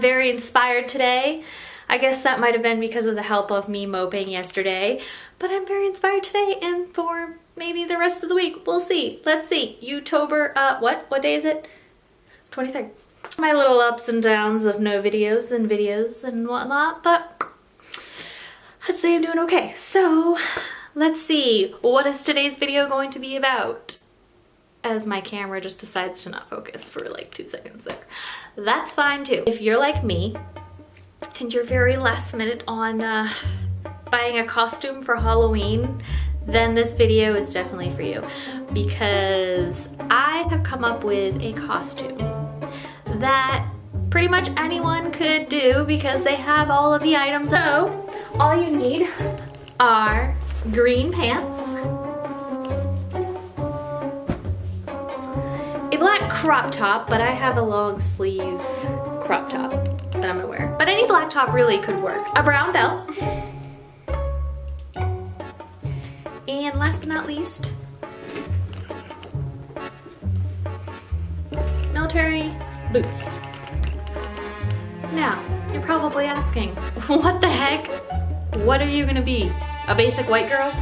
very inspired today. I guess that might have been because of the help of me moping yesterday, but I'm very inspired today and for maybe the rest of the week. We'll see. Let's see. Youtober, what day is it? 23rd. My little ups and downs of no videos and whatnot, but I'd say I'm doing okay. So let's see. What is today's video going to be about? As my camera just decides to not focus for like 2 seconds there. That's fine too. If you're like me and you're very last minute on buying a costume for Halloween, then this video is definitely for you, because I have come up with a costume that pretty much anyone could do because they have all of the items. So all you need are green pants, a black crop top, but I have a long sleeve crop top that I'm gonna wear, but any black top really could work, a brown belt, and last but not least, military boots. Now, you're probably asking, what the heck? What are you gonna be? A basic white girl?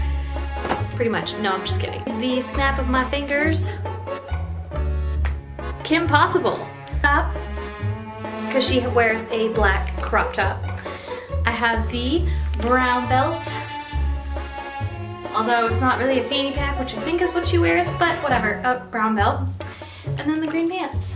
Pretty much. No, I'm just kidding. The snap of my fingers, Kim Possible. Up, because she wears a black crop top. I have the brown belt, although it's not really a fanny pack, which I think is what she wears, but whatever, a brown belt. And then the green pants.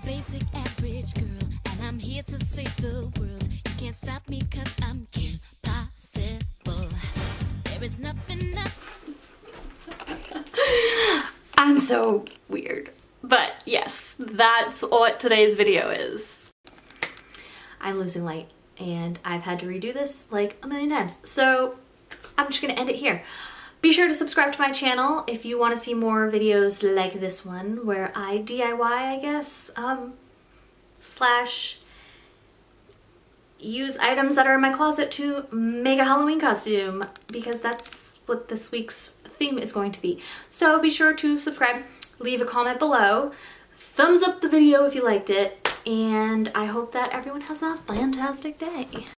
Basic average girl, and I'm here to save the world. You can't stop me 'cause I'm impossible. There is nothing I'm so weird, but yes, that's what today's video is. I'm losing light and I've had to redo this like a million times, so I'm just gonna end it here. Be sure to subscribe to my channel if you want to see more videos like this one where I DIY, I guess, slash use items that are in my closet to make a Halloween costume, because that's what this week's theme is going to be. So be sure to subscribe, leave a comment below, thumbs up the video if you liked it, and I hope that everyone has a fantastic day.